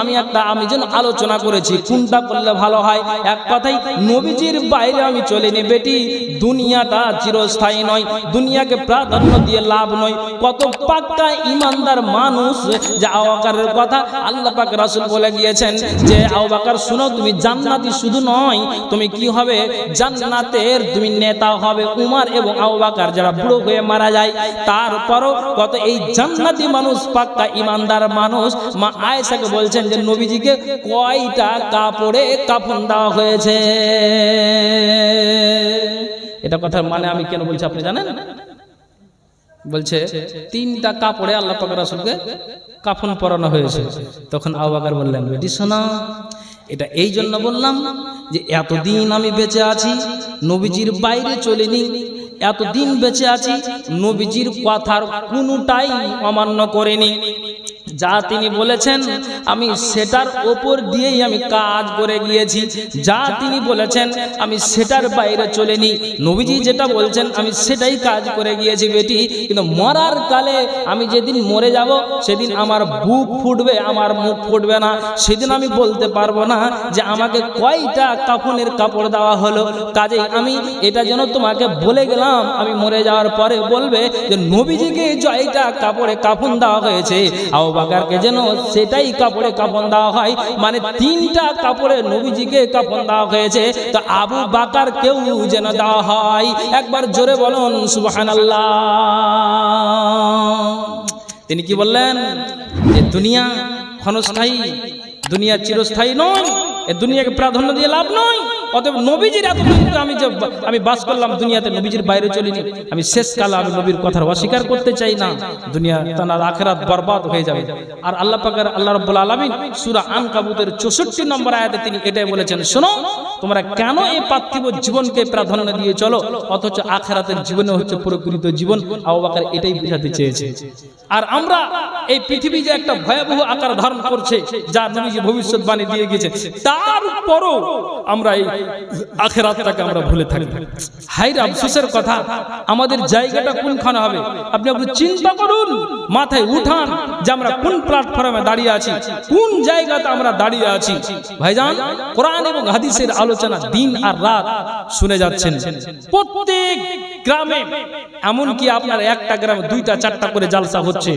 আমি যেন আলোচনা করেছি কোনটা করলে ভালো হয়। এক কথাই নবীজির বাইরে আমি চলিনি বেটি। দুনিয়াটা চিরস্থায়ী নয়, দুনিয়াকে প্রাধান্য দিয়ে লাভ নয়। কত পাক্কা ইমানদার মানুষ যে আবু বকরের কথা আল্লাহ পাক রাসূল বলে গিয়েছেন যে আবু বকর শুনো, তুমি জান্নাতি শুধু নয়, তুমি কি হবে জান্নাতের তুমি নেতা হবে। উমর এবং আবু বকর যারা বুড়ো হয়ে মারা যায়, তারপরও কত এই জান্নাতি মানুষ পাক্কা ইমানদার মানুষ মা আয়েশাকে বলছেন যে নবীজিকে কয়টা কাপড়ে কাফন দেওয়া হয়েছে। এটা কথার মানে আমি কেন বলছি আপনি জানেন? বলছে 3টা কাপড়ে আল্লাহ পাক রাসূলকে কাফন পরানো হয়েছে। তখন আবু বকর বললেন, বেটি শোনা, এটা এই জন্য বললাম যে এতদিন আমি বেঁচে আছি, নবীজির বাইরে চলিনি, এতদিন বেঁচে আছি, নবীজির কথার কোনোটাই অমান্য করিনি। যা তিনি বলেছেন আমি সেটার ওপর দিয়েই আমি কাজ করে গিয়েছি। যা তিনি বলেছেন আমি সেটার বাইরে চলিনি। নবীজি যেটা বলছেন আমি সেটাই কাজ করে গিয়েছি বেটি। কিন্তু মরার কালে আমি যেদিন মরে যাব সেদিন আমার বুক ফুটবে, আমার মুখ ফুটবে না। সেদিন আমি বলতে পারবো না যে আমাকে কয়টা কাফনের কাপড় দেওয়া হলো। কাজেই আমি এটা যেন তোমাকে বলে গেলাম, আমি মরে যাওয়ার পরে বলবে যে নবীজিকে জয়টা কাপড়ে কাফন দেওয়া হয়েছে, আবু বকরকে যেন সেটাই কাপড়ে কাফন দেওয়া হয়। মানে 3টা কাপড়ে নবীজিকে কাফন দেওয়া হয়েছে, তো আবু বকরকেও যেন দেওয়া হয়। একবার জোরে বলুন সুবহানাল্লাহ। তিনি কি বললেন যে দুনিয়া ক্ষণস্থায়ী, দুনিয়া চিরস্থায়ী নয়, এই দুনিয়াকে প্রাধান্য দিয়ে লাভ নয়। অতএব নবীজির এতদিন আমি বাস করলাম দুনিয়াতে, নবীজির বাইরে চলিনি। আমি শেষকালে আমি নবীর কথার অস্বীকার করতে চাই না, দুনিয়া তার আখিরাত বরবাদ হয়ে যাবে। আর আল্লাহ পাকের আল্লাহ রাব্বুল আলামিন সূরা আনকাবুতের 64 নম্বর আয়াতে তিনি এটাই বলেছেন, শোনো তোমরা কেন এই পার্থিব জীবনকে প্রাধান্য দিয়ে চলো, অথচ আখিরাতের জীবনে হচ্ছে প্রকৃত জীবন। আবু বকর এটাই বোঝাতে চেয়েছে। আর আমরা এই পৃথিবী যে একটা ভয়াবহ আকার ধারণ করছে, যা নবীজি ভবিষ্যৎবাণী দিয়ে গেছে, তারপরও আমরা এই আখিরাতটাকে আমরা ভুলে থাকি। হায়রে আফসোসের কথা, আমাদের জায়গাটা কোনখানে হবে আপনি চিন্তা করুন, মাথায় উঠান যে আমরা কোন প্ল্যাটফর্মে দাঁড়িয়ে আছি, কোন জায়গাতে আমরা দাঁড়িয়ে আছি। ভাইজান, কোরআন এবং হাদিসের আলোচনা দিন আর রাত শুনে যাচ্ছেন প্রত্যেক গ্রামে, এমনকি আপনার একটা গ্রামে 2টা 4টা করে জালসা হচ্ছে।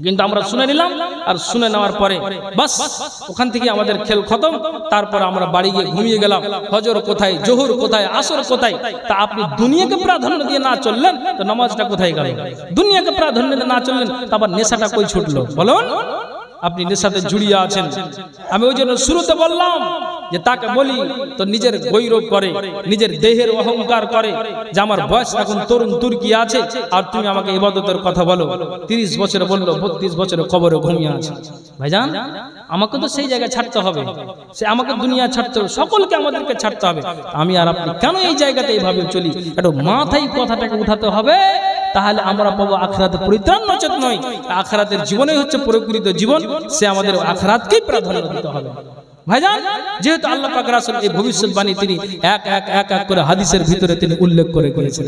কিন্তু আমরা শুনে নিলাম, আর শুনে নেওয়ার পরে বাস ওখান থেকে আমাদের খেল খতম। তারপর আমরা বাড়ি গিয়ে ঘুমিয়ে গেলাম। ফজর কোথায়, জোহর কোথায়, আসর কোথায়? তা আপনি দুনিয়াকে প্রাধান্য দিয়ে না চললেন তো নামাজটা কোথায় গেল? দুনিয়াকে প্রাধান্য দিয়ে না চললেন তারপর নেশাটা কই ছুটলো বলুন? আপনি নেশাতে জড়িয়ে আছেন। আমি ওই জন্য শুরুতে বললাম যে তাকে বলি তো নিজের গৌরব করে, নিজের দেহের অহংকার করে যে আমার বয়স এখন তরুণ তুর্কি আছে, আর তুমি আমাকে ইবাদতের কথা বলো। 30 বছরে বললো, 32 বছরে কবরে ঘুমিয়ে আছে। ভাইজান, আমাকে তো সেই জায়গায় ছাড়তে হবে, সে আমাকে দুনিয়া ছাড়তে হবে, সকলকে আমাদেরকে ছাড়তে হবে। আমি আর আপনি কেন এই জায়গাতে এইভাবে চলি? একটু মাথায় কথাটাকে উঠাতে হবে, তাহলে আমরা পাবো আখিরাতের পরিত্রাণ, নচেত নয়। আখিরাতের জীবনই হচ্ছে প্রকৃত জীবন, সে আমাদের আখিরাতকেই প্রাধান্য দিতে হবে। ভাইজান, যেহেতু আল্লাহ পাক রাসূল এই ভবিষ্যৎবাণী তিনি এক এক করে হাদিসের ভিতরে তিনি উল্লেখ করে গিয়েছেন।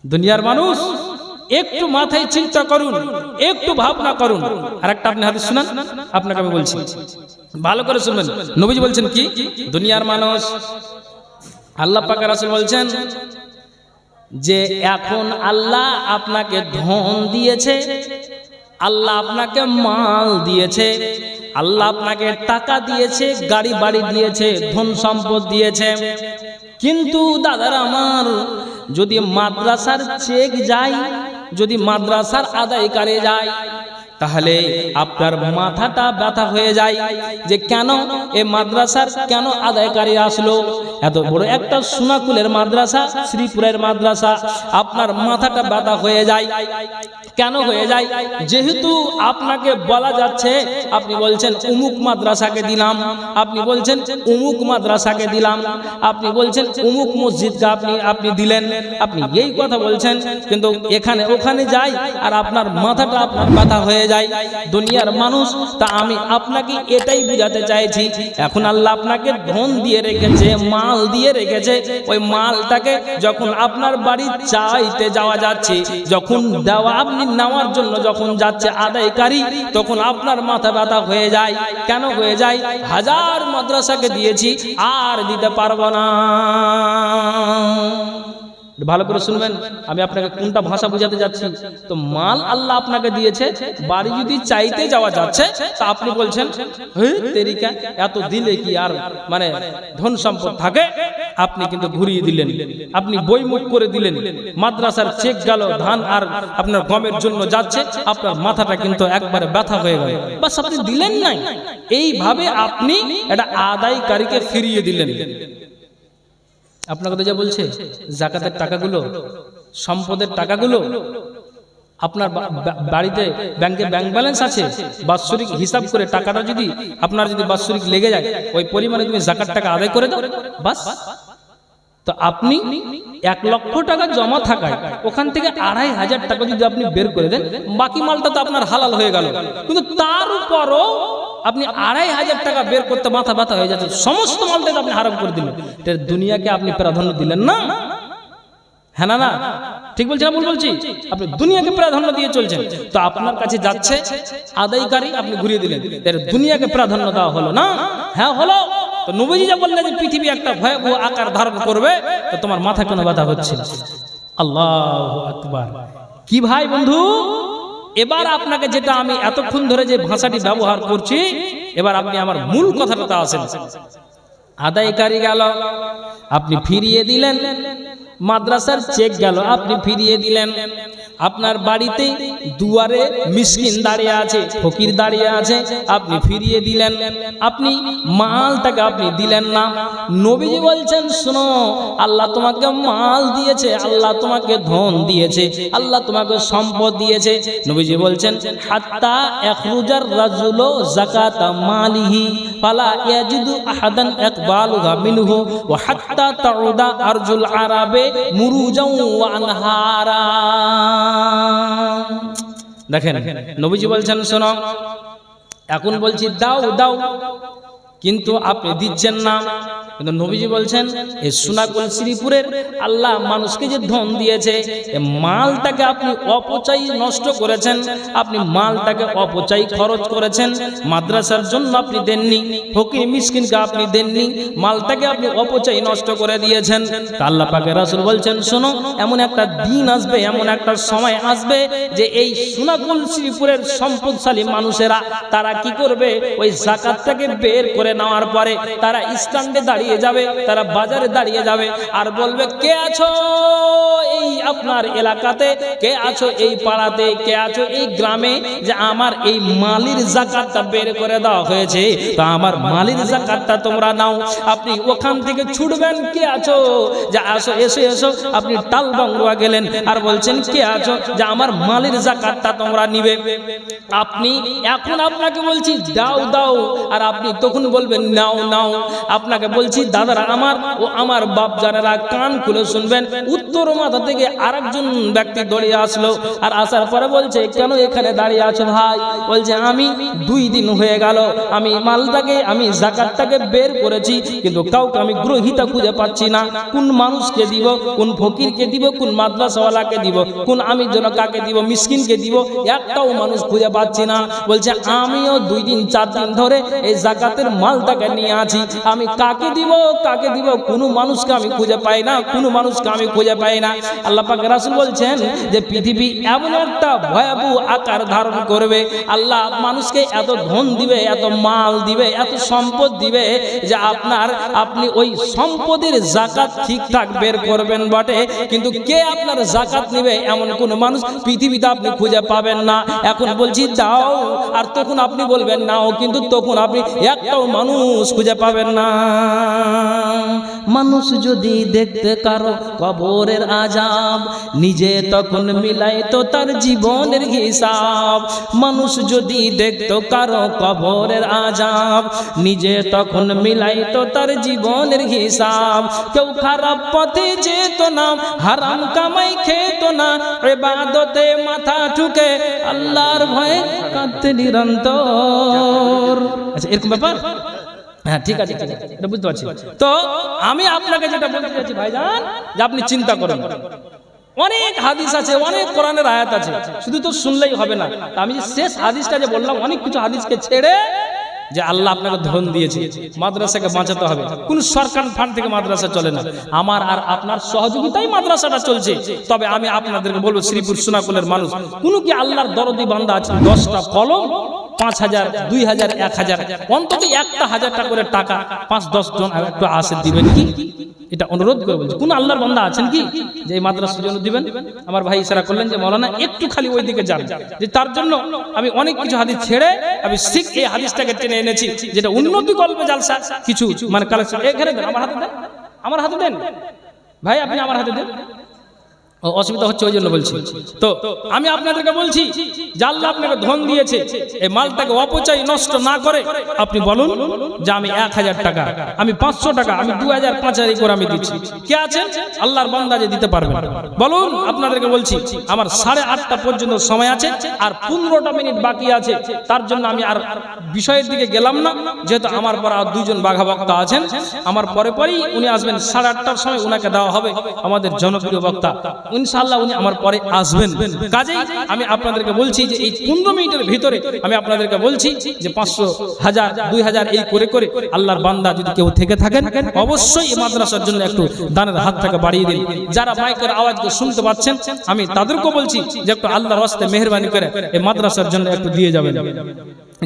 দুনিয়ার মানুষ একটু মাথায় চিন্তা করুন, একটু ভাবনা করুন। আর একটা আপনি হাদিস শুনান, আপনাকে আমি বলছি, ভালো করে শুনবেন। নবীজি বলছেন কি, দুনিয়ার মানুষ, আল্লাহ পাক রাসূল বলছেন যে এখন আল্লাহ আপনাকে ধন দিয়েছে, আল্লাহ আপনাকে মাল দিয়েছে, আল্লাহ আপনাকে টাকা দিয়েছে, গাড়ি বাড়ি দিয়েছে, ধন সম্পদ দিয়েছে। কিন্তু দাদারা আমার, যদি মাদ্রাসার চেক যায়, যদি মাদ্রাসার আদায়কারী যায়, তাহলে আপনার মাথাটা ব্যথা হয়ে যায় যে কেন এই মাদ্রাসার কেন আদায়কারী আসলো। এত বড় একটা সোনাকুলের মাদ্রাসা, শ্রীপুরের মাদ্রাসা, আপনার মাথাটা ব্যথা হয়ে যায়। কেন হয়ে যায়? যেহেতু আপনাকে বলা যাচ্ছে, আপনি বলছেন উমুক মাদ্রাসাকে দিলাম, আপনি বলছেন উমুক মাদ্রাসাকে দিলাম, আপনি বলছেন উমুক মসজিদকে আপনি দিলেন, আপনি এই কথা বলছেন, কিন্তু এখানে ওখানে যাই আর আপনার মাথাটা আপনার ব্যথা হয়ে যায় দুনিয়ার মানুষ। তা আমি আপনাকে এটাই বুঝাতে চাইছি, এখন আল্লাহ আপনাকে ধন দিয়ে রেখেছে, মাল দিয়ে রেখেছে, ওই মালটাকে যখন আপনার বাড়ি চাইতে যাওয়া যাচ্ছে, যখন দেওয়া আপনি নেওয়ার জন্য যখন যাচ্ছে আদায়কারী, তখন আপনার মাথা ব্যথা হয়ে যায়। কেন হয়ে যায়? হাজার মাদ্রাসাকে দিয়েছি আর দিতে পারবো না। ভালো করে শুনবেন, আমি আপনাকে কোনটা ভাষা বুঝাতে যাচ্ছি। তো মাল আল্লাহ আপনাকে দিয়েছে, বাড়ি যদি চাইতে যাওয়া যাচ্ছে, তা আপনি বলছেন তেরিকা এত দিলে কি আর মানে ধন সম্পদ থাকে? আপনি কিন্তু ঘুরিয়ে দিলেন, আপনি বইমুখ করে দিলেন। মাদ্রাসার চেক গেল, ধান আর আপনার গমের জন্য যাচ্ছে, আপনার মাথাটা কিন্তু একবারে ব্যথা হয়ে গেল, বাস আপনি দিলেন নাই। এইভাবে আপনি এটা আদায়কারীকে ফিরিয়ে দিলেন। আপনাকে তো যা বলছে যাকাতের টাকাগুলো, সম্পদের টাকাগুলো, আপনার বাড়িতে ব্যাংকে ব্যাংক ব্যালেন্স আছে, বাৎসরিক হিসাব করে টাকাটা যদি আপনার যদি বাৎসরিক লেগে যায়, ওই পরিমাণে তুমি যাকাত টাকা আদায় করে দাও, বাস। তো আপনি 1 লক্ষ টাকা জমা থাকায় ওখান থেকে 2500 টাকা যদি আপনি বের করে দেন, বাকি মালটা তো আপনার হালাল হয়ে গেল। কিন্তু তার উপরও আপনি 2500 টাকা বের করতে মাথা ব্যথা হয়ে যাচ্ছে, সমস্ত মালটাকে আপনি হারাম করে দিলেন। দুনিয়াকে আপনি প্রাধান্য দিলেন না? হ্যাঁ না? ঠিক বলছি না ভুল বলছি? আপনি দুনিয়াকে প্রাধান্য দিয়ে চলছেন, তো আপনার কাছে যাচ্ছে আদায়কারী, আপনি ঘুরিয়ে দিলেন। দুনিয়াকে প্রাধান্য দেওয়া হলো না? হ্যাঁ হলো। তো নবীজি যা বললেন যে পৃথিবী একটা ভয়াবহ আকার ধারণ করবে, তো তোমার মাথা কোনো ব্যথা হচ্ছে? আল্লাহু আকবার। কি ভাই বন্ধু, এবার আপনাকে যেটা আমি এতক্ষণ ধরে যে ভাষাটি ব্যবহার করছি, এবার আপনি আমার মূল কথাটাতে আসেন। আদায়কারী গেল, আপনি ফিরিয়ে দিলেন। মাদ্রাসার চেক গেল, আপনি ফিরিয়ে দিলেন। আপনার বাড়িতে দুয়ারে মিসকিন দাঁড়িয়ে আছে, ফকির দাঁড়িয়ে আছে, আপনি ফিরিয়ে দিলেন। আপনি মালটাকে আপনি দিলেন না। নবীজি বলছেন, শোনো, আল্লাহ তোমাকে মাল দিয়েছে, আল্লাহ তোমাকে ধন দিয়েছে, আল্লাহ তোমাকে সম্পদ দিয়েছে। নবীজি বলছেন, হাত্তা ইখরুজার রাজুলু যাকাতা মালিহি ফালা ইয়াজিদু আহাদান ইকবালুহা মিনহু ওয়া হাত্তা তাউদা আরজুল আরাবে মুরুজাও ওয়া আনহারা। দেখেন, নবীজি বলছেন, শোনো, এখন বলছি দাও দাও, কিন্তু আপনি দিচ্ছেন না। কিন্তু নবীজি বলছেন, এই সোনাগুল শ্রীপুরের আল্লাহ মানুষকে যে ধন দিয়েছে, এই মালটাকে আপনি অপচয় নষ্ট করেছেন, আপনি মালটাকে অপচয় খরচ করেছেন। মাদ্রাসার জন্য আপনি দেননি, ফকির মিসকিনকে আপনি দেননি, মালটাকে আপনি অপচয় নষ্ট করে দিয়েছেন। আল্লাহ পাকের রাসূল বলছেন, শোনো, এমন একটা দিন আসবে, এমন একটা সময় আসবে যে এই সোনাগুল শ্রীপুরের সম্পদশালী মানুষেরা তারা কি করবে, ওই যাকাতটাকে বের করে নেওয়ার পরে তারা স্ট্যান্ডে দাঁড়িয়ে যাবে, তারা বাজারে দাঁড়িয়ে যাবে আর বলবে, কে আছো এই আপনার এলাকাতে, কে আছো এই পাড়াতে, কে আছো এই গ্রামে, যে আমার এই মালির যাকাতটা বের করে দেওয়া হয়েছে, তা আমার মালির যাকাতটা তোমরা নাও। আপনি ওখান থেকে ছুটবেন, কে আছো, যে আসো, এসো এসো। আপনি টালবাংলা গেলেন আর বলছেন, কে আছো, যে আমার মালির যাকাতটা তোমরা নিবে। আপনি এখন আপনাকে বলছি দাও দাও, আর আপনি তখন বলবেন নাও নাও। আপনাকে বলছি দাদারা আমার ও আমার বাপ জানেরা, কান খুলে শুনবেন। উত্তর মাথা থেকে আরেকজন ব্যক্তি দৌড়িয়ে আসলো, আর আসার পরে বলছে, কেন এখানে দাঁড়িয়ে আছো ভাই? বলছে, আমি 2 দিন হয়ে গেল আমি মালটাকে, আমি যাকাতটাকে বের করেছি, কিন্তু কাউকে আমি গ্রহীতা খুঁজে পাচ্ছি না। কোন মানুষকে দিব, কোন ফকিরকে দিব, কোন মাদ্রাসাওয়ালাকে দিব, কোন আমি যেন কাকে দিব, মিসকিনকে দিব, একটাও মানুষ খুঁজে পাচ্ছি না। বলছে, আমিও 2 দিন 4 দিন ধরে এই যাকাতের মালটাকে নিয়ে আছি, আমি কাকে দিব, কাকে দিব, কোনো মানুষকে আমি খুঁজে পাই না, কোনো মানুষকে আমি খুঁজে পাই না। আল্লাহ পাক রাসূল বলছেন যে পৃথিবী এমন একটা ভয়াবহ আকার ধারণ করবে, আল্লাহ মানুষকে এত ধন দিবে, এত মাল দিবে, এত সম্পদ দিবে, যে আপনি ওই সম্পদের যাকাত ঠিকঠাক বের করবেন বটে, কিন্তু কে আপনার যাকাত নেবে এমন কোন মানুষ পৃথিবীতে আপনি খুঁজে পাবেন না। এখন বলছি দাও, আর তখন আপনি বলবেন নাও, কিন্তু তখন আপনি একটাও মানুষ খুঁজে পাবেন না। মানুষ যদি দেখতে কারো কবরের আযাব, নিজে তখন মিলাইতো তার জীবনের হিসাব। মানুষ যদি দেখতো কারো কবরের আযাব, নিজে তখন মিলাইতো তার জীবনের হিসাব। কেউ খারাপ পথে যেত না, হারাম কামাই খেত না, ইবাদতে মাথা ঠুকে আল্লাহর ভয়ে কাঁদতে নিরন্তর। আচ্ছা, এরকম ব্যাপার? হ্যাঁ, ঠিক আছে, ঠিক আছে, এটা বুঝতে পারছি। তো আমি আপনাকে যেটা বলতে চাইছি ভাইজান, যে আপনি চিন্তা করুন, অনেক হাদিস আছে, অনেক কোরআনের আয়াত আছে, শুধু তো শুনলেই হবে না। আমি যে শেষ হাদিসটা যে বললাম, অনেক কিছু হাদিসকে ছেড়ে যে আল্লাহ আপনাকে ধন দিয়েছে, মাদ্রাসাকে বাঁচাতে হবে। কোন সরকার ফান্ড থেকে মাদ্রাসা চলে না, আমার আর আপনার সহযোগিতায় মাদ্রাসাটা চলছে। তবে আমি আপনাদেরকে বলবো, শ্রীপুর সোনাকুলের মানুষ, কোন কি আল্লাহর দরদি বান্দা আছে 10টা কলম, 5000, 2000, 1000, অন্তত একটা 1000 টাকা করে টাকা 5-10 জন একটু আসে দিবেন কি? এটা অনুরোধ করে বলছি। কোন আল্লাহর বান্দা আছেন কি যে এই মাদ্রাসার জন্য দিবেন? আমার ভাই ইশারা করলেন যে মাওলানা একটু খালি ওই দিকে যান, যে তার জন্য আমি অনেক কিছু হাদিস ছেড়ে আমি ঠিক এই হাদিসটাকে টেনে এনেছি, যেটা উন্নতি কল্পে জালসা কিছু মানে কালেকশন। এখানে দেন, আমার হাতে দেন, আমার হাতে দেন ভাই, আপনি আমার হাতে দেন। অসুবিধা হচ্ছে ওই জন্য বলছি। তো আমি আপনাদেরকে বলছি যে আল্লাহ আপনাকে ধন দিয়েছে, এই মালটাকে অপচয় নষ্ট না করে আপনি বলুন যে আমি 1000 টাকা, আমি 500 টাকা, আমি 2000, 5000 করে আমি দিচ্ছি। কে আছেন আল্লাহর বান্দা যে দিতে পারবেন? বলুন। আপনাদেরকে বলছি আমার 8:30টা পর্যন্ত সময় আছে, আর 15টা মিনিট বাকি আছে। তার জন্য আমি আর বিষয়ের দিকে গেলাম না, যেহেতু আমার পর আর 2 জন বাঘা বক্তা আছেন, আমার পরে পরেই উনি আসবেন। 8:30টার সময় উনাকে দেওয়া হবে আমাদের জনপ্রিয় বক্তা, ইনশাআল্লাহ উনি আমার পরে আসবেন। কাজেই আমি আপনাদেরকে বলছি যে এই 15 মিনিটের ভিতরে আমি আপনাদেরকে বলছি যে 500, 1000, 2000 এই করে করে আল্লাহর বান্দা যদি কেউ থেকে থাকেন, অবশ্যই এই মাদ্রাসার জন্য একটু দানের হাতটাকে বাড়িয়ে দিন। যারা মাইকের আওয়াজকে শুনতে পাচ্ছেন, আমি তাদেরকেও বলছি যে একটু আল্লাহর রাস্তে মেহেরবানি করে এই মাদ্রাসার জন্য একটু দিয়ে যাবেন।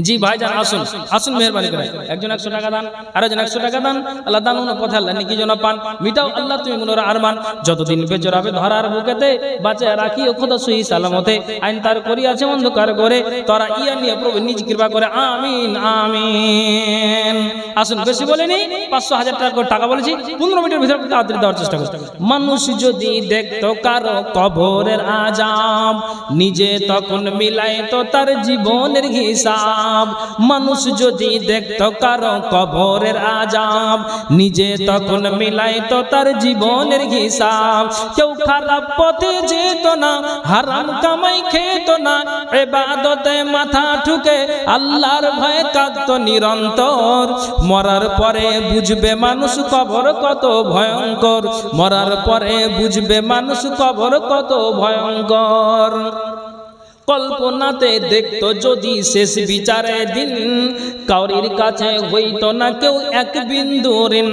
জি ভাইজান, আসুন আসুন, মেহেরবানি করে একজন 100 টাকা দান, আরেকজন 100 টাকা দান। আল্লাহ দান পথে আল্লাহ নেকি যেন পান। মিটাও আল্লাহ তুমি মনের আরমান, যতদিন বেঁচে রাবে ধরার বুকেতে, বাঁচে রাখি ও খোদা সহি সালামতে। আইন তার করিয়াছে অন্ধকার করে, তোরা ইয়া নিয়ে প্রভু নিজ কৃপা করে। আমিন আমিন। আসুন, বেশি বলিনি, 500, 1000 টাকা করে টাকা বলেছি। 15 মিনিটের ভিতরে তাড়াতাড়ি দেওয়ার চেষ্টা করছি। মানুষ যদি দেখতো কারো কবরের আযাব, নিজে তখন মিলাইতো তার জীবনের হিসাব। মানুষ যদি দেখতো কারো কবরের আযাব, নিজে তখন মিলাইতো তার জীবনের হিসাব। কেউ খারাপ পথে যেত না, হারাম কামাই খেত না, ইবাদতে মাথা ঠুকে আল্লাহর ভয়ে কাঁদতো নিরন্তর। মরার পরে বুঝবে মানুষ কবর কত ভয়ঙ্কর, মরার পরে বুঝবে মানুষ কবর কত ভয়ঙ্কর। কল্পনাতে দেখতো যদি শেষ বিচারে দিন, কাউরির কাছে হইতো না কেউ এক বিন্দু ঋণ।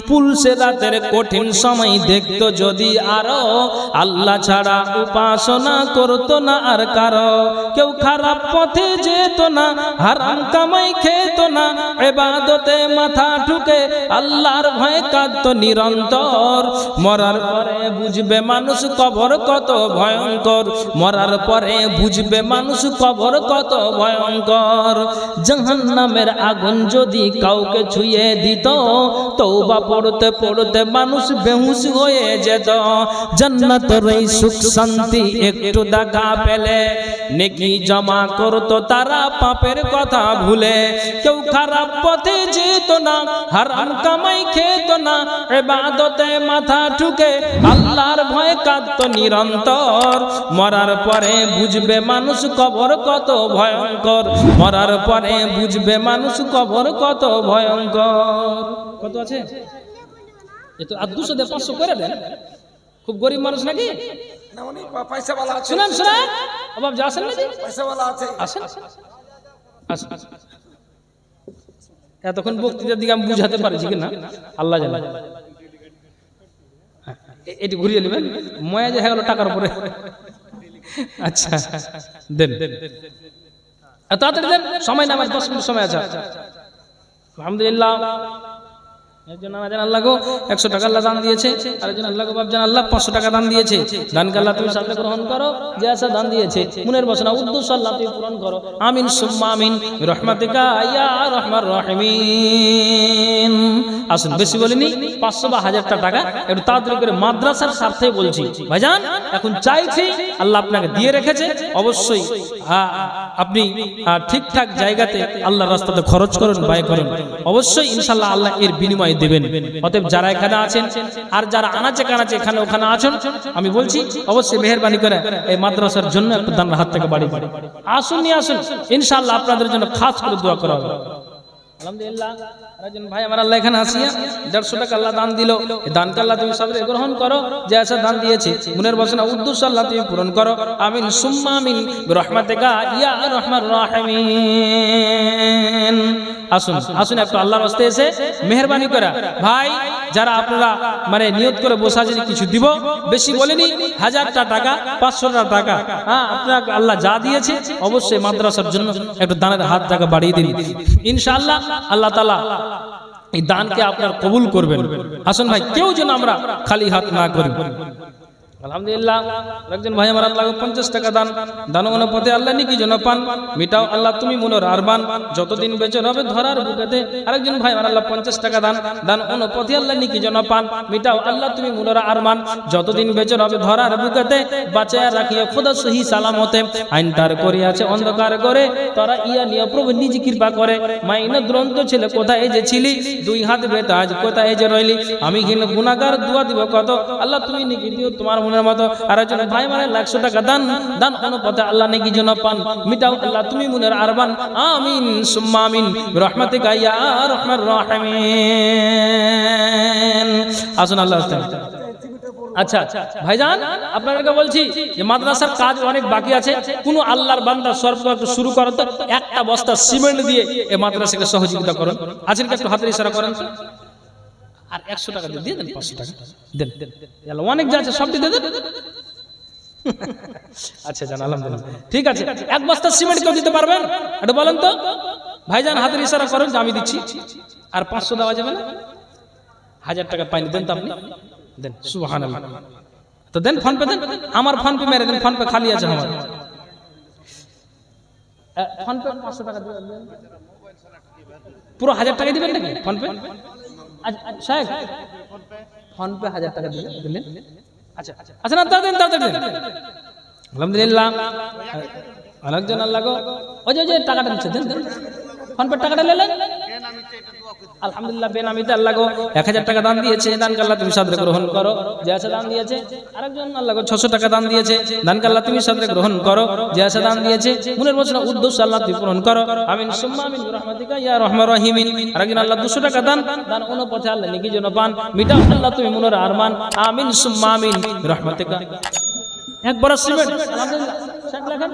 পুলসে রাতের কঠিন সময় দেখতো যদি আরো, আল্লাহ ছাড়া উপাসনা করতো না আর কারো। কেউ খারাপ পথে যেত না, হারাম কামাই খেত না, ইবাদতে মাথা ঠুকে আল্লাহর ভয়ে কাঁদতো নিরন্তর। মরার পরে বুঝবে মানুষ কবর কত ভয়ঙ্কর, মরার পরে বুঝবে মানুষ কবর কত ভয়ঙ্কর। জাহান্নামের আগুন যদি কাউকে ছুঁয়ে দিত, তওবা পড়তে পড়তে মানুষ বেহুশ হয়ে যেত। জান্নাতের এই সুখ শান্তি একটু দেখা পেলে, নেকি জমা করতো তারা পাপের কথা ভুলে। কেউ খারাপ পথে যেত না, হারাম কামাই খেত না, ইবাদতে মাথা ঠুকে আল্লাহর ভয়ে কাঁদতো নিরন্তর। মরার পরে বুঝবে মানুষ কবর কত ভয়ঙ্কর, মরার পরে বুঝবে মানুষ কবর কত ভয়ঙ্কর। কত আছে? এতো আর 200 দিয়ে 500 করে দেন। খুব গরিব মানুষ নাকি? না, উনি পয়সাওয়ালা আছে। শুনেন শুনেন, বাবা যা আসেন নাকি? পয়সাওয়ালা আছে। আসেন আসেন। এতক্ষণ বক্তৃতার দিকে আমি বুঝাতে পারছি কিনা আল্লাহ জানে। এটি ঘুরিয়ে নেবেন, ময়া যে হয়ে গেল টাকার উপরে। আচ্ছা দেন, তাড়াতাড়ি দেন, সময় না, আমার 10 মিনিট সময় আছে। আলহামদুলিল্লাহ, একজন জান আল্লাহ গো 100 টাকা আল্লাহ দান দিয়েছে, আরেকজন আল্লাহ গো বাপ জান আল্লাহ 500 টাকা দান দিয়েছে। দানকে আল্লাহ তুমি সাথে গ্রহণ করো, যে আশা দান দিয়েছে মনের বাসনা উদ্দেশ্য আল্লাহ তুমি পূরণ করো। আমিন সুম্মা আমিন বিরহমাতিকা ইয়া আরহামার রাহিমিন। আসুন বেশি বলিনি, 500 বা 1000 টাকা একটু তাড়াতাড়ি করে মাদ্রাসার স্বার্থে বলছি ভাইজান। এখন চাইছি আল্লাহ আপনাকে দিয়ে রেখেছে, অবশ্যই আপনি ঠিকঠাক জায়গাতে আল্লাহর রাস্তাতে খরচ করুন, ব্যয় করুন, অবশ্যই ইনশাআল্লাহ আল্লাহ এর বিনিময় দেবেন। অতএব যারা এখানে আছেন আর যারা আনাচে কানাচে এখানে ওখানে আছেন, আমি বলছি অবশ্যই মেহেরবানি করে এই মাদ্রাসার জন্য একটু দান হাত থেকে বাড়ি আসুন, নিয়ে আসুন, ইনশাআল্লাহ আপনাদের জন্য খাস করে দোয়া করা হবে। আলহামদুলিল্লাহ। আরেকজন ভাই আমার আল্লাহ এখানে আসিয়া 150 টাকা আল্লাহ দান দিল, এই দানকে আল্লাহ তুমি সাদরে গ্রহণ করো, যে আশা দান দিয়েছে মনের বাসনা উদ্দেশ্য আল্লাহ তুমি পূরণ করো। আমিন সুম্মা আমিন বিরহমাতিকা ইয়া আরহামার রাহিমিন। আসুন আসুন একটু আল্লাহর রাস্তায় এসে মেহেরবানি করে ভাই, যারা আপনারা মানে নিয়ত করে বসে আছেন কিছু দিব, বেশি বলিনি, 1000 টাকা 500 টাকা, হ্যাঁ আপনাকে আল্লাহ যা দিয়েছে অবশ্যই মাদ্রাসার জন্য একটু দানের হাত টাকা বাড়িয়ে দিন, ইনশাআল্লাহ আল্লাহ তাআলা এই দানকে আপনার কবুল করবেন। আসুন ভাই, কেউ যেন আমরা খালি হাত না করি। আলহামদুলিল্লাহ। একজন ভাই আমার আল্লাহ 50 টাকা দান, দানগুলো পথে আল্লাহ নাকি যেন পান, মিটাও আল্লাহ তুমি মনের আরমান, যতদিন বেঁচে হবে ধরার বুকেতে। আরেকজন ভাই আমার আল্লাহ 50 টাকা দান, দানগুলো পথে আল্লাহ নাকি যেন পান, মিটাও আল্লাহ তুমি মনের আরমান, যতদিন বেঁচে হবে ধরার বুকেতে। বাঁচায়া রাখিও খোদা সহি সালামতে, আইন তার করিয়াছে অন্ধকার করে, তারা ইয়া নিয়ে প্রভু নিজ কৃপা করে। মাইনা দুরন্ত ছেলে কোথায় যে ছিলি, 2 হাত বেতা আজ কোথায় যে রইলি, আমি হীন গুনাহগার দোয়া দিব কত, আল্লাহ তুমি নাকি দিও তোমার মনের মতো। আর একজন ভাই মানে 100 টাকা দান, দান অনুপাতে আল্লাহ নাকি যেন পান, মিটাও আল্লাহ তুমি মনের আরমান। আমিন সুম্মা আমিন বিরহমাতিকা ইয়া আরহামার রাহিমিন। আসুন আল্লাহ। আচ্ছা ভাইজান, আপনাদেরকে বলছি যে মাদ্রাসার কাজ অনেক বাকি আছে, কোন আল্লাহর বান্দা সর্ব শুরু করো তো, একটা বস্তা সিমেন্ট দিয়ে এই মাদ্রাসাকে সহযোগিতা করুন। আছেন কি একটু হাতের ইশারা করেন তো, আর 100 টাকা দিয়ে দেন, 500 টাকা দেন, অনেক যা আছে সবটি দিয়ে দেন। আচ্ছা জান আলহামদুলিল্লাহ, ঠিক আছে। 1 বস্তা সিমেন্ট কেউ দিতে পারবেন এটা বলেন তো ভাইজান, হাতের ইশারা করেন যে আমি দিচ্ছি। আর 500 দেওয়া যাবে না? 1000 টাকা পাইনি, দেন তো আপনি, দেন। সুবহানাল্লাহ। তো দেন, ফোন পে দেন, আমার ফোন পে মেরে দেন, ফোন পে খালি আছে আমার। ফোন পে 500 টাকা দিবেন, পুরো 1000 টাকা দিবেন নাকি ফোন পে? সাহেব ফোন পে 1000 টাকা দিলেন। আচ্ছা আচ্ছা না, দেন দেন। আলহামদুলিল্লাহ। আরেকজন আল্লাহ গো ওই যে টাকাটা দিচ্ছে, দেন ফোন পে টাকাটা নিলেন। আলহামদুলিল্লাহ। বেনামিতে আল্লাহ গো 1000 টাকা দান দিয়েছে, দানকে আল্লাহ তুমি সাদরে গ্রহণ করো, যে আছে দান দিয়েছে। আরেকজন আল্লাহ গো 600 টাকা দান দিয়েছে, দানকে আল্লাহ তুমি সাদরে গ্রহণ করো, যে আছে দান দিয়েছে মনের বাসনা উদ্দেশ্য আল্লাহ তুমি পূরণ করো। আমিন সুম্মা আমিন বিরহমাতিকা ইয়া আরহামার রাহিমিন। আরেকজন আল্লাহ 200 টাকা দান, দান অনুপাতে আল্লাহ নেকি যেন পান, মিটাও আল্লাহ তুমি মনের আরমান। আমিন সুম্মা আমিন বিরহমাতিকা। একবার সিমেন্ট আলহামদুলিল্লাহ শেখ লেখেন,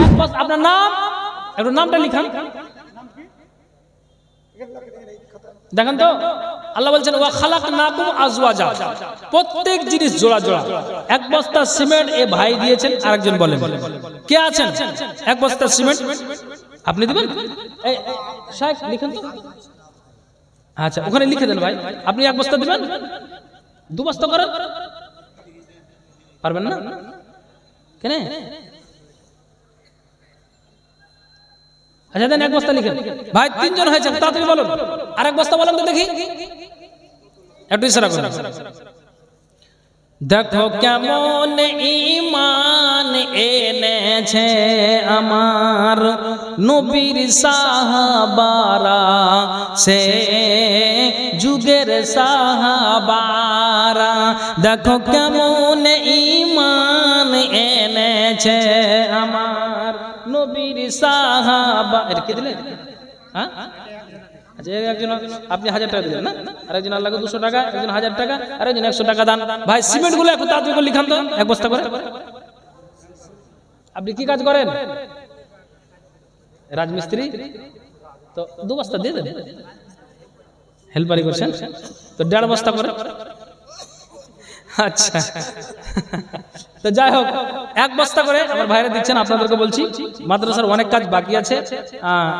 এক বস আপনার নাম, একটু নামটা লিখান দেখেন তো। আল্লাহ বলছেন ওয়া খালাকনাকুম আজওয়াজা, প্রত্যেক জিনিস জোড়া জোড়া। 1 বস্তা সিমেন্ট এ ভাই দিয়েছেন। আরেকজন বলেন কে আছেন? 1 বস্তা সিমেন্ট আপনি দিবেন? এই শেখ লিখেন তো। আচ্ছা ওখানে লিখে দেন ভাই, আপনি 1 বস্তা দিবেন, 2 বস্তা করেন, পারবেন না কেন? আচ্ছা দেন 1 বস্তা লিখেন ভাই, 3 জন হয়েছে, তাড়াতাড়ি বলুন। আর 1 বস্তা বলেন তো দেখি, একটু ইশারা করুন। দেখো কেমন ঈমান এনেছে আমার নবীর সাহাবারা, সে যুগের সাহাবারা। দেখো কেমন ঈমান এনেছে আমার নবীর সাহাবা। এটা কি দিলেন? হ্যাঁ আচ্ছা, একজন আপনি 1000 টাকা দিলেন না, আরেকজন আল্লাহকে 200 টাকা, একজন 1000 টাকা, আরেকজন 100 টাকা দান। ভাই সিমেন্ট গুলো একটু তাড়াতাড়ি করে লিখান তো, 1 বস্তা করে। আপনি কি কাজ করেন? রাজমিস্ত্রি, তো 2 বস্তা দিয়ে দেন। হেল্পারি করছেন তো 1.5 বস্তা করে। আচ্ছা তো যাই হোক, 1 বস্তা করে আমার ভাইরা দিচ্ছেন। আপনাদেরকে বলছি মাদ্রাসার অনেক কাজ বাকি আছে,